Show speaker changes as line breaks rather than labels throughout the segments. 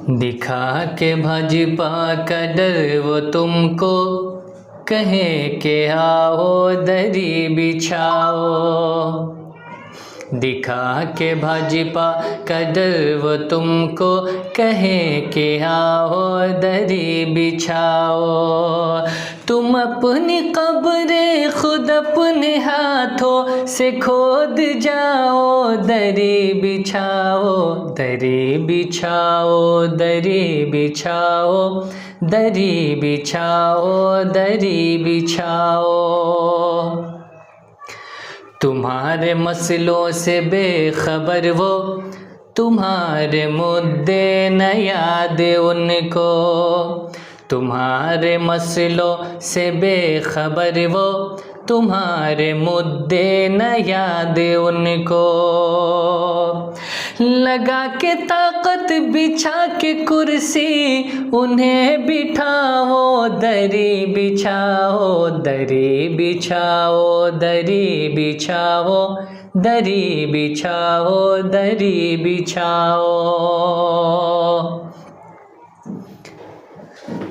दिखा के भाजपा का डर वो तुमको, कहे के आओ दरी बिछाओ। दिखा के भाजपा का डर वो तुमको, कहे के आओ दरी बिछाओ। तुम अपनी कब्रें खुद अपने हाथों से खोद जाओ, दरी बिछाओ, दरी बिछाओ, दरी बिछाओ, दरी बिछाओ, दरी बिछाओ। तुम्हारे मसलों से बेखबर वो, तुम्हारे मुद्दे न याद उनको। तुम्हारे मसलों से बेखबर वो, तुम्हारे मुद्दे न याद उनको। लगा के ताकत बिछा के कुर्सी, उन्हें बिठाओ, दरी बिछाओ, दरी बिछाओ, दरी बिछाओ, दरी बिछाओ, दरी बिछाओ।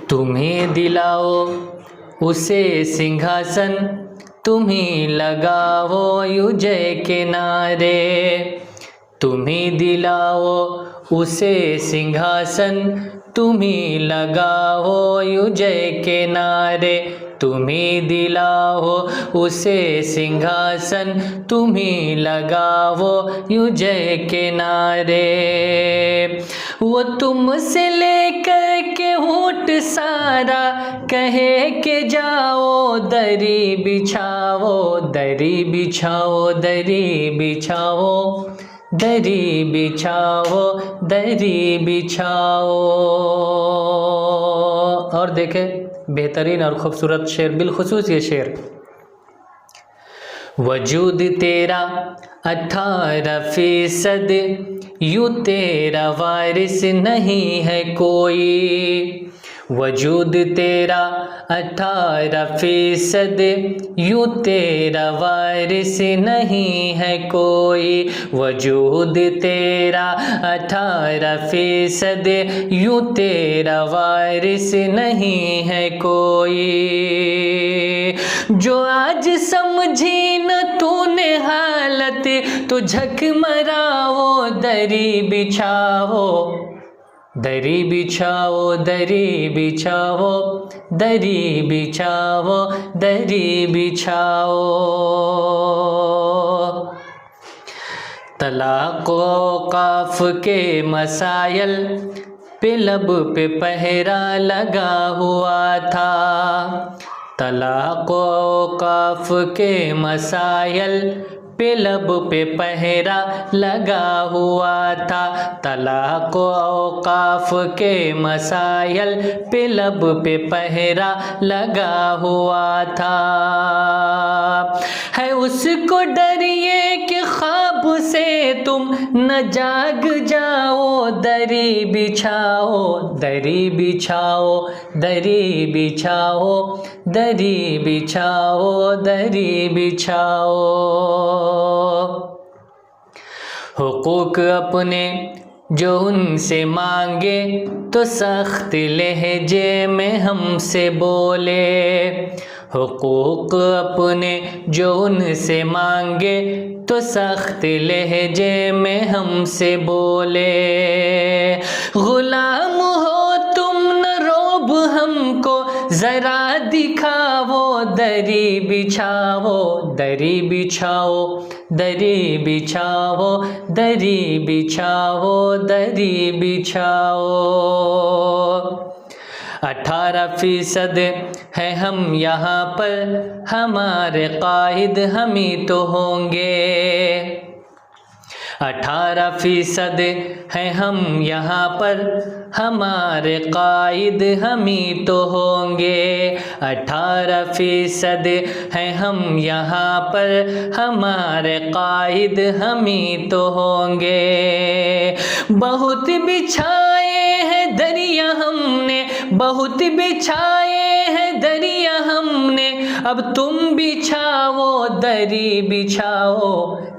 तुम्हें दिलाओ उसे सिंहासन, तुम्हें लगाओ युजय के नारे। तुम्हें दिलाओ उसे सिंहासन, तुम्हें लगाओ युजय के नारे। तुम्हें दिलाओ उसे सिंहासन, तुम्हें लगाओ युजय के नारे। वो तुमसे लेकर के होठ सारा, कहे के जाओ दरी बिछाओ, दरी बिछाओ, दरी बिछाओ, दरी बिछाओ, दरी बिछाओ। और देखें बेहतरीन और खूबसूरत शेर, बिलखुसूस ये शेर। वजूद तेरा 18%, यूँ तेरा वारिस नहीं है कोई। वजूद तेरा 18%, यूँ तेरा वारिस नहीं है कोई। वजूद तेरा 18%, यूँ तेरा वारिस नहीं है कोई। जो आज समझी न तूने हालत, तो झक मराओ, दरी बिछाओ, दरी बिछाओ, दरी बिछाओ, दरी बिछाओ, दरी बिछाओ। तलाक़ औक़ाफ़ के मसाइल पे लब पे पहरा लगा हुआ था। तलाक़ औक़ाफ़ के मसाइल पे लब पे पहरा लगा हुआ था। तलाक़ औक़ाफ़ के मसाइल पे लब पे पहरा लगा हुआ था। है उसको डरिए कि ख्वाब से तुम न जाग जाओ, दरी बिछाओ, दरी बिछाओ, दरी बिछाओ, दरी बिछाओ, दरी बिछाओ। हुकूक अपने जो उनसे मांगे, तो सख्त लहजे में हमसे बोले। हुकूक अपने जो उनसे मांगे, तो सख्त लहजे में हमसे बोले। गुलाम हो तुम न रोब हमको, ज़रा दिखाओ, दरी बिछाओ, दरी बिछाओ, दरी बिछाओ, दरी बिछाओ, दरी बिछाओ। 18% है हम यहाँ पर, हमारे कायद हम ही तो होंगे। 18% है हम यहाँ पर, हमारे कायद हम ही तो होंगे। 18% है हम यहाँ पर, हमारे कायद हम ही तो होंगे। बहुत बिछाए हैं दरिया हमने, बहुत बिछाए हैं दरिया हमने, अब तुम बिछाओ, दरी बिछाओ,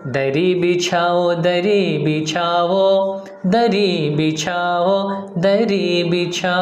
दरी बिछाओ, दरी बिछाओ, दरी बिछाओ दरी बिछाओ।